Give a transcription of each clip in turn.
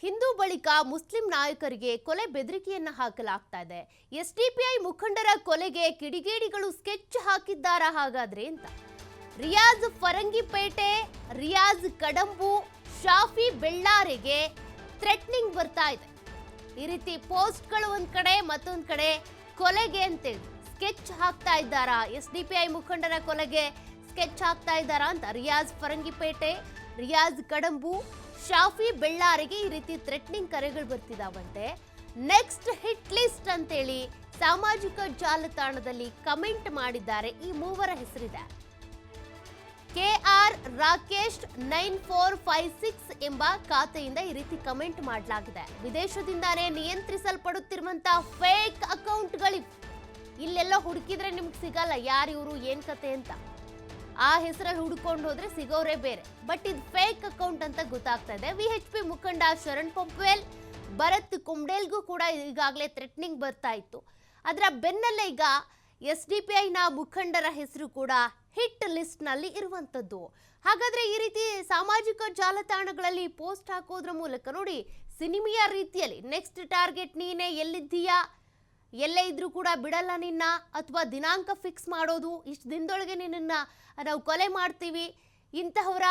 ಹಿಂದೂ ಬಳಿಕ ಮುಸ್ಲಿಂ ನಾಯಕರಿಗೆ ಕೊಲೆ ಬೆದರಿಕೆಯನ್ನ ಹಾಕಲಾಗ್ತಾ ಇದೆ. ಎಸ್ಡಿಪಿಐ ಮುಖಂಡರ ಕೊಲೆಗೆ ಕಿಡಿಗೇಡಿಗಳು ಸ್ಕೆಚ್ ಹಾಕಿದ್ದಾರಾ ಹಾಗಾದ್ರೆ ಅಂತ. ರಿಯಾಜ್ ಫರಂಗಿಪೇಟೆ, ರಿಯಾಜ್ ಕಡಂಬು, ಶಾಫಿ ಬೆಳ್ಳಾರಿಗೆ ಥ್ರೆಟ್ನಿಂಗ್ ಬರ್ತಾ ಇದೆ. ಈ ರೀತಿ ಪೋಸ್ಟ್ಗಳು ಒಂದ್ ಕಡೆ, ಮತ್ತೊಂದ್ ಕಡೆ ಕೊಲೆಗೆ ಅಂತೇಳಿ ಸ್ಕೆಚ್ ಹಾಕ್ತಾ ಇದ್ದಾರಾ, ಎಸ್ಡಿಪಿಐ ಮುಖಂಡರ ಕೊಲೆಗೆ ಸ್ಕೆಚ್ ಹಾಕ್ತಾ ಇದ್ದಾರಾ ಅಂತ. ರಿಯಾಜ್ ಫರಂಗಿಪೇಟೆ, ರಿಯಾಜ್ ಕಡಂಬು, ಶಾಫಿ ಬೆಳ್ಳಾರಿಗೆ ಈ ರೀತಿ ಥ್ರೆಟ್ನಿಂಗ್ ಕರೆಗಳು ಬರ್ತಿದಾವಂತೆ. ನೆಕ್ಸ್ಟ್ ಹಿಟ್ ಲಿಸ್ಟ್ ಅಂತೇಳಿ ಸಾಮಾಜಿಕ ಜಾಲತಾಣದಲ್ಲಿ ಕಮೆಂಟ್ ಮಾಡಿದ್ದಾರೆ. ಈ ಮೂವರ ಹೆಸರಿದೆ. KR ರಾಕೇಶ್ 9456 ಎಂಬ ಖಾತೆಯಿಂದ ಈ ರೀತಿ ಕಮೆಂಟ್ ಮಾಡಲಾಗಿದೆ. ವಿದೇಶದಿಂದಾನೇ ನಿಯಂತ್ರಿಸಲ್ಪಡುತ್ತಿರುವಂತಹ ಫೇಕ್ ಅಕೌಂಟ್ಗಳಿವೆ. ಇಲ್ಲೆಲ್ಲ ಹುಡುಕಿದ್ರೆ ನಿಮ್ಗೆ ಸಿಗಲ್ಲ ಯಾರು ಇವರು ಏನ್ ಕತೆ ಅಂತ. ಆ ಹೆಸರಲ್ಲಿ ಹುಡುಕೊಂಡು ಹೋದ್ರೆ ಸಿಗೋರೇ ಬೇರೆ. ಬಟ್ ಇದು ಫೇಕ್ ಅಕೌಂಟ್ ಅಂತ ಗೊತ್ತಾಗ್ತಾ ಇದೆ. VHP ಮುಖಂಡ ಶರಣ್ ಪಂಪ್ವೇಲ್, ಭರತ್ ಕುಂಬ್ಡೇಲ್ಗೂ ಕೂಡ ಈಗಾಗಲೇ ಥ್ರೆಟ್ನಿಂಗ್ ಬರ್ತಾ ಇತ್ತು. ಅದರ ಬೆನ್ನಲ್ಲೇ ಈಗ SDPIನ ಮುಖಂಡರ ಹೆಸರು ಕೂಡ ಹಿಟ್ ಲಿಸ್ಟ್ ನಲ್ಲಿ ಇರುವಂತದ್ದು. ಹಾಗಾದ್ರೆ ಈ ರೀತಿ ಸಾಮಾಜಿಕ ಜಾಲತಾಣಗಳಲ್ಲಿ ಪೋಸ್ಟ್ ಹಾಕೋದ್ರ ಮೂಲಕ ನೋಡಿ, ಸಿನಿಮೆಯ ರೀತಿಯಲ್ಲಿ ನೆಕ್ಸ್ಟ್ ಟಾರ್ಗೆಟ್ ನೀನೇ, ಎಲ್ಲಿದ್ದೀಯಾ, ಎಲ್ಲೇ ಇದ್ರೂ ಕೂಡ ಬಿಡಲ್ಲ ನಿನ್ನ, ಅಥವಾ ದಿನಾಂಕ ಫಿಕ್ಸ್ ಮಾಡೋದು, ಇಷ್ಟು ದಿನದೊಳಗೆ ನಿನ್ನನ್ನ ನಾವು ಕೊಲೆ ಮಾಡ್ತೀವಿ, ಇಂತಹವರ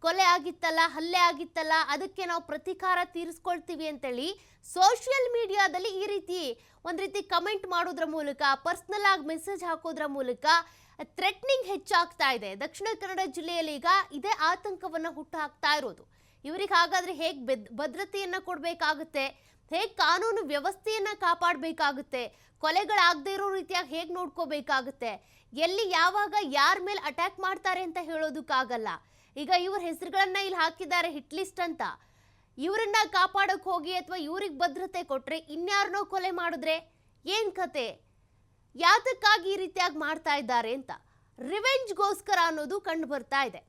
ಕೊಲೆ ಆಗಿತ್ತಲ್ಲ, ಹಲ್ಲೆ ಆಗಿತ್ತಲ್ಲ, ಅದಕ್ಕೆ ನಾವು ಪ್ರತೀಕಾರ ತೀರಿಸ್ಕೊಳ್ತೀವಿ ಅಂತೇಳಿ ಸೋಷಿಯಲ್ ಮೀಡಿಯಾದಲ್ಲಿ ಈ ರೀತಿ ಒಂದ್ ರೀತಿ ಕಮೆಂಟ್ ಮಾಡೋದ್ರ ಮೂಲಕ, ಪರ್ಸನಲ್ ಆಗಿ ಮೆಸೇಜ್ ಹಾಕೋದ್ರ ಮೂಲಕ ಥ್ರೆಟ್ನಿಂಗ್ ಹೆಚ್ಚಾಗ್ತಾ ಇದೆ. ದಕ್ಷಿಣ ಕನ್ನಡ ಜಿಲ್ಲೆಯಲ್ಲಿ ಈಗ ಇದೇ ಆತಂಕವನ್ನ ಹುಟ್ಟು ಹಾಕ್ತಾ ಇರೋದು. ಇವರಿಗೆ ಹಾಗಾದ್ರೆ ಹೇಗ್ ಭದ್ರತೆಯನ್ನ ಕೊಡ್ಬೇಕಾಗುತ್ತೆ, ಹೇಗೆ ಕಾನೂನು ವ್ಯವಸ್ಥೆಯನ್ನ ಕಾಪಾಡಬೇಕಾಗುತ್ತೆ, ಕೊಲೆಗಳಾಗದೇ ಇರೋ ರೀತಿಯಾಗಿ ಹೇಗೆ ನೋಡ್ಕೋಬೇಕಾಗುತ್ತೆ, ಎಲ್ಲಿ ಯಾವಾಗ ಯಾರ ಮೇಲೆ ಅಟ್ಯಾಕ್ ಮಾಡ್ತಾರೆ ಅಂತ ಹೇಳೋದಕ್ಕಾಗಲ್ಲ. ಈಗ ಇವ್ರ ಹೆಸರುಗಳನ್ನ ಇಲ್ಲಿ ಹಾಕಿದ್ದಾರೆ ಹಿಟ್ ಲಿಸ್ಟ್ ಅಂತ. ಇವರನ್ನ ಕಾಪಾಡಕ್ ಹೋಗಿ ಅಥವಾ ಇವ್ರಿಗೆ ಭದ್ರತೆ ಕೊಟ್ರೆ ಇನ್ಯಾರನ್ನೋ ಕೊಲೆ ಮಾಡಿದ್ರೆ ಏನ್ ಕತೆ, ಯಾತಕ್ಕಾಗಿ ಈ ರೀತಿಯಾಗಿ ಮಾಡ್ತಾ ಇದ್ದಾರೆ ಅಂತ. ರಿವೆಂಜ್ಗೋಸ್ಕರ ಅನ್ನೋದು ಕಂಡು ಬರ್ತಾ ಇದೆ.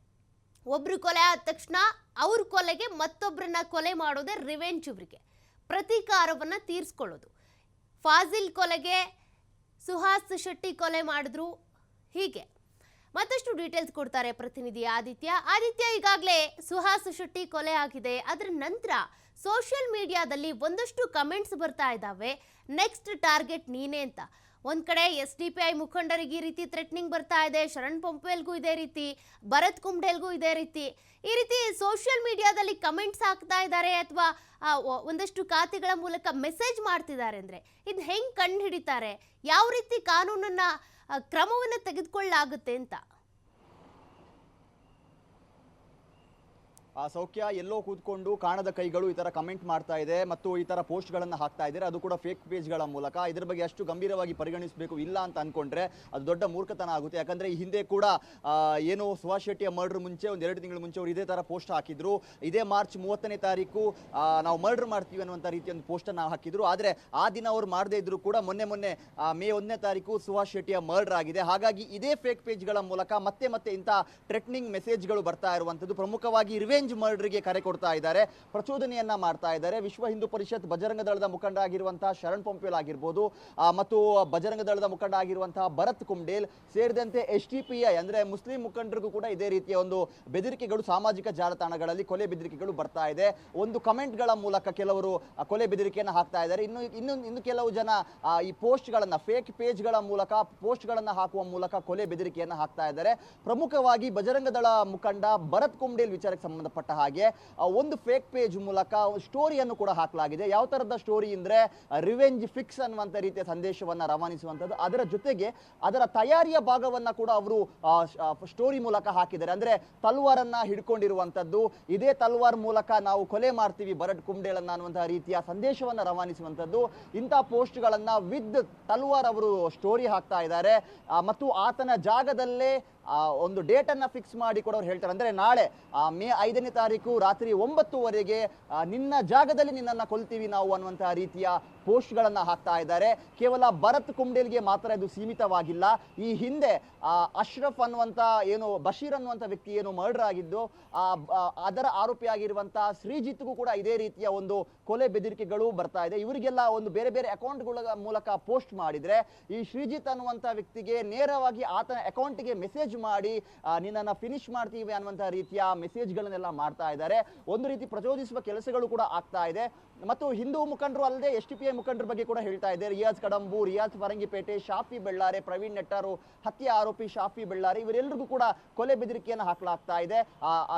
ಒಬ್ರು ಕೊಲೆ ಆದ ತಕ್ಷಣ ಅವ್ರ ಕೊಲೆಗೆ ಮತ್ತೊಬ್ಬರನ್ನ ಕೊಲೆ ಮಾಡೋದೇ ರಿವೆಂಜ್. ಇವರಿಗೆ ಪ್ರತೀಕಾರವನ್ನ ತೀರಿಸ್ಕೊಳ್ಳೋದು. ಫಾಜಿಲ್ ಕೊಲೆಗೆ ಸುಹಾಸ್ ಶೆಟ್ಟಿ ಕೊಲೆ ಮಾಡಿದ್ರು. ಹೀಗೆ ಮತ್ತಷ್ಟು ಡೀಟೇಲ್ಸ್ ಕೊಡ್ತಾರೆ ಪ್ರತಿನಿಧಿ ಆದಿತ್ಯ. ಈಗಾಗಲೇ ಸುಹಾಸ್ ಶೆಟ್ಟಿ ಕೊಲೆ ಆಗಿದೆ. ಅದರ ನಂತರ ಸೋಷಿಯಲ್ ಮೀಡಿಯಾದಲ್ಲಿ ಒಂದಷ್ಟು ಕಮೆಂಟ್ಸ್ ಬರ್ತಾ ಇದ್ದಾವೆ, ನೆಕ್ಸ್ಟ್ ಟಾರ್ಗೆಟ್ ನೀನೇ ಅಂತ. ಒಂದ್ ಕಡೆ SDPI ಮುಖಂಡರಿಗೆ ಈ ರೀತಿ ಥ್ರೆಟ್ನಿಂಗ್ ಬರ್ತಾ ಇದೆ, ಶರಣ್ ಪಂಪ್ವೇಲ್ಗೂ ಇದೇ ರೀತಿ, ಭರತ್ ಕುಂಬ್ಡೇಲ್ಗೂ ಇದೇ ರೀತಿ. ಈ ರೀತಿ ಸೋಷಿಯಲ್ ಮೀಡಿಯಾದಲ್ಲಿ ಕಮೆಂಟ್ಸ್ ಹಾಕ್ತಾ ಇದ್ದಾರೆ ಅಥವಾ ಒಂದಷ್ಟು ಖಾತೆಗಳ ಮೂಲಕ ಮೆಸೇಜ್ ಮಾಡ್ತಿದ್ದಾರೆ ಅಂದ್ರೆ ಇದು ಹೆಂಗ್ ಕಂಡು ಹಿಡಿತಾರೆ, ಯಾವ ರೀತಿ ಕಾನೂನನ್ನ ಕ್ರಮವನ್ನ ತೆಗೆದುಕೊಳ್ಳಲಾಗುತ್ತೆ ಅಂತ. ಸೌಖ್ಯ ಎಲ್ಲೋ ಕೂತ್ಕೊಂಡು ಕಾಣದ ಕೈಗಳು ಈ ತರ ಕಮೆಂಟ್ ಮಾಡ್ತಾ ಇದೆ ಮತ್ತು ಈ ತರ ಪೋಸ್ಟ್ಗಳನ್ನು ಹಾಕ್ತಾ ಇದ್ದಾರೆ, ಅದು ಕೂಡ ಫೇಕ್ ಪೇಜ್ಗಳ ಮೂಲಕ. ಇದ್ರ ಬಗ್ಗೆ ಅಷ್ಟು ಗಂಭೀರವಾಗಿ ಪರಿಗಣಿಸಬೇಕು ಇಲ್ಲ ಅಂತ ಅನ್ಕೊಂಡ್ರೆ ಅದು ದೊಡ್ಡ ಮೂರ್ಖತನ ಆಗುತ್ತೆ. ಯಾಕಂದ್ರೆ ಈ ಹಿಂದೆ ಕೂಡ ಏನು ಸುಹಾಸ್ ಶೆಟ್ಟಿಯ ಮರ್ಡರ್ ಮುಂಚೆ ಒಂದು 2 ತಿಂಗಳ ಮುಂಚೆ ಅವರು ಇದೇ ತರ ಪೋಸ್ಟ್ ಹಾಕಿದ್ರು. ಇದೇ ಮಾರ್ಚ್ 30ನೇ ತಾರೀಕು ನಾವು ಮರ್ಡರ್ ಮಾಡ್ತೀವಿ ಅನ್ನುವಂಥ ರೀತಿಯ ಒಂದು ಪೋಸ್ಟ್ ಅನ್ನು ಹಾಕಿದ್ರು. ಆದ್ರೆ ಆ ದಿನ ಅವ್ರು ಮಾಡದೇ ಇದ್ರು ಕೂಡ ಮೊನ್ನೆ ಮೇ 1ನೇ ತಾರೀಕು ಸುಹಾಸ್ ಶೆಟ್ಟಿಯ ಮರ್ಡರ್ ಆಗಿದೆ. ಹಾಗಾಗಿ ಇದೇ ಫೇಕ್ ಪೇಜ್ಗಳ ಮೂಲಕ ಮತ್ತೆ ಇಂಥ ಥ್ರೆಟ್ನಿಂಗ್ ಮೆಸೇಜ್ಗಳು ಬರ್ತಾ ಇರುವಂತದ್ದು. ಪ್ರಮುಖವಾಗಿ ರಿವೆಂಜ್ ಮರ್ಡರ್ಗೆ ಕರೆ ಕೊಡ್ತಾ ಇದ್ದಾರೆ, ಪ್ರಚೋದನೆಯನ್ನ ಮಾಡ್ತಾ ಇದ್ದಾರೆ. ವಿಶ್ವ ಹಿಂದೂ ಪರಿಷತ್ ಬಜರಂಗ ದಳದ ಮುಖಂಡ ಆಗಿರುವಂತಹ ಶರಣ್ ಪಂಪ್ವೇಲ್ ಆಗಿರ್ಬೋದು, ಮತ್ತು ಬಜರಂಗ ದಳದ ಮುಖಂಡ ಆಗಿರುವಂತಹ ಭರತ್ ಕುಂಬ್ಡೇಲ್ ಸೇರಿದಂತೆ SDPI ಅಂದ್ರೆ ಮುಸ್ಲಿಂ ಮುಖಂಡರಿಗೂ ಕೂಡ ಇದೇ ರೀತಿಯ ಒಂದು ಬೆದರಿಕೆಗಳು ಸಾಮಾಜಿಕ ಜಾಲತಾಣಗಳಲ್ಲಿ ಕೊಲೆ ಬೆದರಿಕೆಗಳು ಬರ್ತಾ ಇದೆ. ಒಂದು ಕಮೆಂಟ್ಗಳ ಮೂಲಕ ಕೆಲವರು ಕೊಲೆ ಬೆದರಿಕೆಯನ್ನು ಹಾಕ್ತಾ ಇದ್ದಾರೆ. ಇನ್ನು ಕೆಲವು ಜನ ಈ ಪೋಸ್ಟ್ಗಳನ್ನ ಫೇಕ್ ಪೇಜ್ಗಳ ಮೂಲಕ ಪೋಸ್ಟ್ಗಳನ್ನ ಹಾಕುವ ಮೂಲಕ ಕೊಲೆ ಬೆದರಿಕೆಯನ್ನು ಹಾಕ್ತಾ ಇದ್ದಾರೆ. ಪ್ರಮುಖವಾಗಿ ಬಜರಂಗ ದಳ ಮುಖಂಡ ಭರತ್ ಕುಂಬ್ಡೇಲ್ ವಿಚಾರಕ್ಕೆ ಸಂಬಂಧಪಟ್ಟ ಹಾಗೆ ಒಂದು ಫೇಕ್ ಪೇಜ್ ಮೂಲಕ ಸ್ಟೋರಿಯನ್ನು ಕೂಡ ಹಾಕಲಾಗಿದೆ. ಯಾವ ತರದ ಸ್ಟೋರಿ ಅಂದ್ರೆ ರಿವೆಂಜ್ ಫಿಕ್ಸ್ ಅನ್ನುವಂತ ರೀತಿಯ ಸಂದೇಶವನ್ನ ರವಾನಿಸುವಂತದ್ದು. ಅದರ ಜೊತೆಗೆ ಅದರ ತಯಾರಿಯ ಭಾಗವನ್ನ ಕೂಡ ಅವರು ಸ್ಟೋರಿ ಮೂಲಕ ಹಾಕಿದ್ದಾರೆ. ಅಂದ್ರೆ ತಲ್ವಾರನ್ನ ಹಿಡ್ಕೊಂಡಿರುವಂತದ್ದು, ಇದೇ ತಲ್ವಾರ್ ಮೂಲಕ ನಾವು ಕೊಲೆ ಮಾಡ್ತೀವಿ ಭರತ್ ಕುಂಬ್ಡೇಲನ್ನ ಅನ್ನುವಂತಹ ರೀತಿಯ ಸಂದೇಶವನ್ನ ರವಾನಿಸುವಂತದ್ದು. ಇಂಥ ಪೋಸ್ಟ್ಗಳನ್ನ ವಿತ್ ತಲ್ವಾರ್ ಅವರು ಸ್ಟೋರಿ ಹಾಕ್ತಾ ಇದ್ದಾರೆ ಮತ್ತು ಆತನ ಜಾಗದಲ್ಲೇ ಒಂದು ಡೇಟ್ ಅನ್ನ ಫಿಕ್ಸ್ ಮಾಡಿ ಕೂಡ ಅವ್ರು ಹೇಳ್ತಾರೆ. ಅಂದ್ರೆ ನಾಳೆ ಮೇ 5ನೇ ತಾರೀಕು ರಾತ್ರಿ 9 ಗಂಟೆವರೆಗೆ ನಿನ್ನ ಜಾಗದಲ್ಲಿ ನಿನ್ನನ್ನು ಕೊಲ್ತೀವಿ ನಾವು ಅನ್ನುವಂತಹ ರೀತಿಯ ಪೋಸ್ಟ್ಗಳನ್ನ ಹಾಕ್ತಾ ಇದ್ದಾರೆ. ಕೇವಲ ಭರತ್ ಕುಂಡೇಲ್ಗೆ ಮಾತ್ರ ಇದು ಸೀಮಿತವಾಗಿಲ್ಲ. ಈ ಹಿಂದೆ ಅಶ್ರಫ್ ಅನ್ನುವಂತ ಏನು ಬಶೀರ್ ಅನ್ನುವಂಥ ವ್ಯಕ್ತಿ ಏನು ಮರ್ಡರ್ ಆಗಿದ್ದು ಅದರ ಆರೋಪಿಯಾಗಿರುವಂತಹ ಶ್ರೀಜಿತ್ಗೂ ಕೂಡ ಇದೇ ರೀತಿಯ ಒಂದು ಕೊಲೆ ಬೆದರಿಕೆಗಳು ಬರ್ತಾ ಇದೆ. ಇವರಿಗೆಲ್ಲ ಒಂದು ಬೇರೆ ಬೇರೆ ಅಕೌಂಟ್ಗಳ ಮೂಲಕ ಪೋಸ್ಟ್ ಮಾಡಿದ್ರೆ ಈ ಶ್ರೀಜಿತ್ ಅನ್ನುವಂಥ ವ್ಯಕ್ತಿಗೆ ನೇರವಾಗಿ ಆತನ ಅಕೌಂಟ್ಗೆ ಮೆಸೇಜ್ ಮಾಡಿ ನಿನ್ನನ್ನು ಫಿನಿಶ್ ಮಾಡ್ತೀವಿ ಅನ್ನುವಂಥ ರೀತಿಯ ಮೆಸೇಜ್ಗಳನ್ನೆಲ್ಲ ಮಾಡ್ತಾ ಇದ್ದಾರೆ. ಒಂದು ರೀತಿ ಪ್ರಚೋದಿಸುವ ಕೆಲಸಗಳು ಕೂಡ ಆಗ್ತಾ ಇದೆ. ಮತ್ತು ಹಿಂದೂ ಮುಖಂಡರು ಅಲ್ಲದೆ SDPI ಮುಖಂಡರ ಬಗ್ಗೆ ಕೂಡ ಹೇಳ್ತಾ ಇದ್ದಾರೆ. ರಿಯಾಜ್ ಕಡಂಬು, ರಿಯಾಜ್ ಫರಂಗಿಪೇಟೆ, ಶಾಫಿ ಬೆಳ್ಳಾರೆ, ಪ್ರವೀಣ್ ನೆಟ್ಟಾರು, ಹತ್ಯೆ ಆರೋಪಿ ಶಾಫಿ ಬೆಳ್ಳಾರೆ ಇವರೆಲ್ಲರಿಗೂ ಕೂಡ ಕೊಲೆ ಬೆದರಿಕೆಯನ್ನು ಹಾಕಲಾಗ್ತಾ ಇದೆ.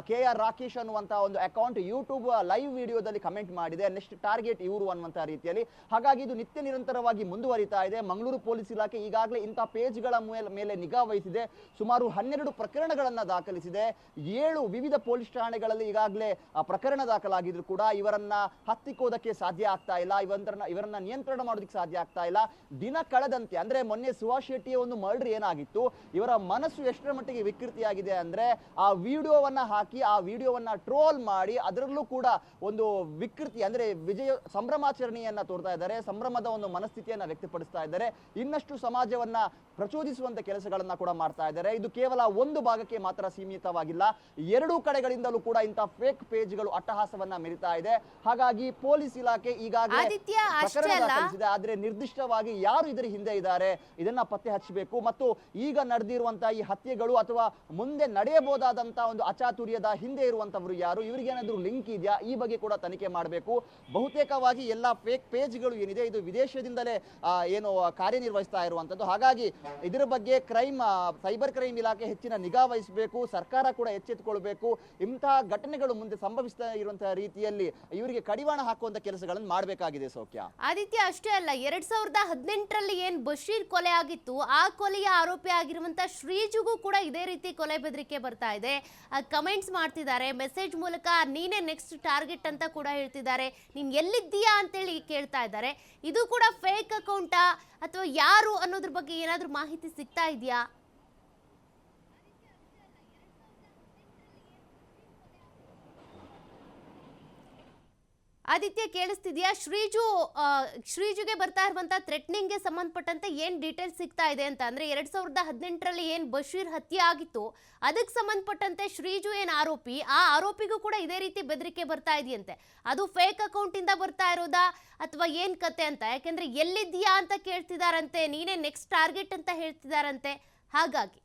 KR ರಾಕೇಶ್ ಅನ್ನುವಂಥ ಒಂದು ಅಕೌಂಟ್ ಯೂಟ್ಯೂಬ್ ಲೈವ್ ವಿಡಿಯೋದಲ್ಲಿ ಕಮೆಂಟ್ ಮಾಡಿದೆ, ನೆಕ್ಸ್ಟ್ ಟಾರ್ಗೆಟ್ ಇವರು ಅನ್ನುವಂಥ ರೀತಿಯಲ್ಲಿ. ಹಾಗಾಗಿ ಇದು ನಿತ್ಯ ನಿರಂತರವಾಗಿ ಮುಂದುವರಿತಾ ಇದೆ. ಮಂಗಳೂರು ಪೊಲೀಸ್ ಇಲಾಖೆ ಈಗಾಗಲೇ ಇಂಥ ಪೇಜ್ಗಳ ಮೇಲೆ ನಿಗಾ ವಹಿಸಿದೆ. ಸುಮಾರು 12 ಪ್ರಕರಣಗಳನ್ನು ದಾಖಲಿಸಿದೆ. 7 ವಿವಿಧ ಪೊಲೀಸ್ ಠಾಣೆಗಳಲ್ಲಿ ಈಗಾಗಲೇ ಪ್ರಕರಣ ದಾಖಲಾಗಿದ್ರು ಕೂಡ ಇವರನ್ನ ಹತ್ತಿಕ್ಕೋದಕ್ಕೆ ಸಾಧ್ಯ ಆಗ್ತಾ ಇಲ್ಲ, ಇವರನ್ನ ನಿಯಂತ್ರಣ ಮಾಡೋದಕ್ಕೆ ಸಾಧ್ಯ ಆಗ್ತಾ ಇಲ್ಲ. ದಿನ ಕಳೆದಂತೆ ಅಂದ್ರೆ ಮೊನ್ನೆ ಸುಭಾಷ್ ಶೆಟ್ಟಿಯ ಒಂದು ಮರ್ಡರ್ ಏನಾಗಿತ್ತು, ಇವರ ಮನಸ್ಸು ಎಷ್ಟರ ಮಟ್ಟಿಗೆ ವಿಕೃತಿಯಾಗಿದೆ ಅಂದ್ರೆ ಆ ವಿಡಿಯೋವನ್ನ ಹಾಕಿ ಆ ವಿಡಿಯೋವನ್ನ ಟ್ರೋಲ್ ಮಾಡಿ ಅದರಲ್ಲೂ ಕೂಡ ಒಂದು ವಿಕೃತಿ ಅಂದ್ರೆ ಸಂಭ್ರಮಾಚರಣೆಯನ್ನ ತೋರ್ತಾ ಇದ್ದಾರೆ, ಸಂಭ್ರಮದ ಒಂದು ಮನಸ್ಥಿತಿಯನ್ನ ವ್ಯಕ್ತಪಡಿಸ್ತಾ ಇದ್ದಾರೆ. ಇನ್ನಷ್ಟು ಸಮಾಜವನ್ನ ಪ್ರಚೋದಿಸುವಂತ ಕೆಲಸಗಳನ್ನ ಕೂಡ ಮಾಡ್ತಾ ಇದ್ದಾರೆ. ಇದು ಕೇವಲ ಒಂದು ಭಾಗಕ್ಕೆ ಮಾತ್ರ ಸೀಮಿತವಾಗಿಲ್ಲ, 2 ಕಡೆಗಳಿಂದಲೂ ಕೂಡ ಇಂಥ ಫೇಕ್ ಪೇಜ್ಗಳು ಅಟ್ಟಹಾಸವನ್ನ ಮೆರಿತಾ ಇದೆ. ಹಾಗಾಗಿ ಪೊಲೀಸ್ ಇಲಾಖೆ ಈಗಾಗಲೇ ಪ್ರಕರಣ ದಾಖಲಿಸಿದೆ. ಆದ್ರೆ ನಿರ್ದಿಷ್ಟವಾಗಿ ಯಾರು ಇದರ ಹಿಂದೆ ಇದ್ದಾರೆ ಇದನ್ನ ಪತ್ತೆ ಹಚ್ಚಬೇಕು. ಮತ್ತು ಈಗ ನಡೆದಿರುವಂತಹ ಈ ಹತ್ಯೆಗಳು ಅಥವಾ ಮುಂದೆ ನಡೆಯಬಹುದಾದಂತಹ ಒಂದು ಅಚಾತುರ್ಯದ ಹಿಂದೆ ಇರುವಂತವರು ಯಾರು, ಇವರಿಗೆ ಏನಾದರೂ ಲಿಂಕ್ ಇದೆಯಾ, ಈ ಬಗ್ಗೆ ಕೂಡ ತನಿಖೆ ಮಾಡಬೇಕು. ಬಹುತೇಕವಾಗಿ ಎಲ್ಲ ಫೇಕ್ ಪೇಜ್ಗಳು ಏನಿದೆ ಇದು ವಿದೇಶದಿಂದಲೇ ಏನು ಕಾರ್ಯನಿರ್ವಹಿಸ್ತಾ ಇರುವಂತದ್ದು. ಹಾಗಾಗಿ ಇದರ ಬಗ್ಗೆ ಸೈಬರ್ ಕ್ರೈಮ್ ಇಲಾಖೆ ಹೆಚ್ಚಿನ ನಿಗಾ ವಹಿಸಬೇಕು. ಸರ್ಕಾರ ಕೂಡ ಎಚ್ಚೆತ್ತುಕೊಳ್ಬೇಕು. ಇಂತಹ ಘಟನೆಗಳು ಮುಂದೆ ಸಂಭವಿಸ್ತಾ ಇರುವಂತಹ ರೀತಿಯಲ್ಲಿ ಇವರಿಗೆ ಕಡಿವಾಣ ಹಾಕುವಂತ ಕೆಲಸಗಳನ್ನು ಮಾಡಬೇಕಾಗಿದೆ. ಸೌಖ್ಯ ಆದಿತ್ಯ, ಅಷ್ಟೇ ಅಲ್ಲ, 2018ರಲ್ಲಿ ಏನ್ ಬಶೀರ್ ಕೊಲೆ ಆಗಿತ್ತು ಆ ಕೊಲೆಯ ಆರೋಪಿ ಆಗಿರುವಂತ ಶ್ರೀಜುಗೂ ಕೂಡ ಇದೇ ರೀತಿ ಕೊಲೆ ಬೆದರಿಕೆ ಬರ್ತಾ ಇದೆ. ಕಮೆಂಟ್ಸ್ ಮಾಡ್ತಿದ್ದಾರೆ, ಮೆಸೇಜ್ ಮೂಲಕ ನೀನೇ ನೆಕ್ಸ್ಟ್ ಟಾರ್ಗೆಟ್ ಅಂತ ಕೂಡ ಹೇಳ್ತಿದ್ದಾರೆ, ನೀನ್ ಎಲ್ಲಿದ್ದೀಯಾ ಅಂತೇಳಿ ಕೇಳ್ತಾ ಇದ್ದಾರೆ. ಇದು ಕೂಡ ಫೇಕ್ ಅಕೌಂಟಾ ಅಥವಾ ಯಾರು ಅನ್ನೋದ್ರ ಬಗ್ಗೆ ಏನಾದ್ರೂ ಮಾಹಿತಿ ಸಿಗ್ತಾ ಇದೆಯಾ? ಆದಿತ್ಯ, ಕೇಳಿಸ್ತಿದ್ಯಾ? ಶ್ರೀಜುಗೆ ಬರ್ತಾ ಇರುವಂತ ಥ್ರೆಟ್ನಿಂಗ್ಗೆ ಸಂಬಂಧಪಟ್ಟಂತೆ ಏನ್ ಡೀಟೇಲ್ಸ್ ಸಿಗ್ತಾ ಇದೆ ಅಂತ ಅಂದ್ರೆ 2018ರಲ್ಲಿ ಏನ್ ಬಶೀರ್ ಹತ್ಯೆ ಆಗಿತ್ತು ಅದಕ್ಕೆ ಸಂಬಂಧಪಟ್ಟಂತೆ ಶ್ರೀಜು ಏನ್ ಆರೋಪಿ, ಆ ಆರೋಪಿಗೂ ಕೂಡ ಇದೇ ರೀತಿ ಬೆದರಿಕೆ ಬರ್ತಾ ಇದೆಯಂತೆ. ಅದು ಫೇಕ್ ಅಕೌಂಟ್ ಇಂದ ಬರ್ತಾ ಇರೋದಾ ಅಥವಾ ಏನ್ ಕತೆ ಅಂತ? ಯಾಕೆಂದ್ರೆ ಎಲ್ಲಿದ್ದೀಯಾ ಅಂತ ಕೇಳ್ತಿದಾರಂತೆ, ನೀನೇ ನೆಕ್ಸ್ಟ್ ಟಾರ್ಗೆಟ್ ಅಂತ ಹೇಳ್ತಿದಾರಂತೆ. ಹಾಗಾಗಿ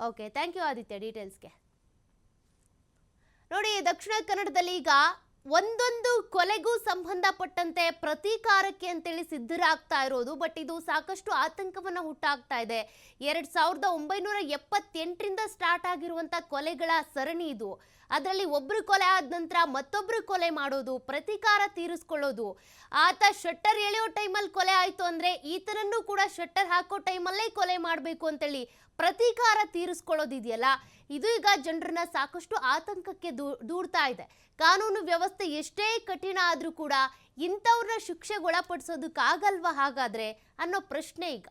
ಓಕೆ, ಥ್ಯಾಂಕ್ ಯು ಆದಿತ್ಯ ಡೀಟೇಲ್ಸ್ಗೆ. ನೋಡಿ, ದಕ್ಷಿಣ ಕನ್ನಡದಲ್ಲಿ ಈಗ ಒಂದೊಂದು ಕೊಲೆಗೂ ಸಂಬಂಧಪಟ್ಟಂತೆ ಪ್ರತೀಕಾರಕ್ಕೆ ಅಂತೇಳಿ ಸಿದ್ಧರಾಗ್ತಾ ಇರೋದು. ಬಟ್ ಇದು ಸಾಕಷ್ಟು ಆತಂಕವನ್ನ ಹುಟ್ಟಾಗ್ತಾ ಇದೆ. 1978ರಿಂದ ಸ್ಟಾರ್ಟ್ ಆಗಿರುವಂತ ಕೊಲೆಗಳ ಸರಣಿ ಇದು. ಅದರಲ್ಲಿ ಒಬ್ರು ಕೊಲೆ ಆದ ನಂತರ ಮತ್ತೊಬ್ರು ಕೊಲೆ ಮಾಡೋದು, ಪ್ರತೀಕಾರ ತೀರಿಸ್ಕೊಳ್ಳೋದು. ಆತ ಶಟ್ಟರ್ ಎಳೆಯೋ ಟೈಮಲ್ಲಿ ಕೊಲೆ ಆಯ್ತು ಅಂದ್ರೆ ಈತನನ್ನು ಕೂಡ ಶಟ್ಟರ್ ಹಾಕೋ ಟೈಮಲ್ಲೇ ಕೊಲೆ ಮಾಡಬೇಕು ಅಂತೇಳಿ ಪ್ರತೀಕಾರ ತೀರಿಸ್ಕೊಳ್ಳೋದಿದೆಯಲ್ಲ, ಇದು ಈಗ ಜನರನ್ನ ಸಾಕಷ್ಟು ಆತಂಕಕ್ಕೆ ದೂಡ್ತಾ ಇದೆ. ಕಾನೂನು ವ್ಯವಸ್ಥೆ ಎಷ್ಟೇ ಕಠಿಣ ಆದ್ರೂ ಕೂಡ ಇಂಥವ್ರನ್ನ ಶಿಕ್ಷೆಗೊಳಪಡಿಸೋದಕ್ಕಾಗಲ್ವಾ ಹಾಗಾದ್ರೆ ಅನ್ನೋ ಪ್ರಶ್ನೆ ಈಗ.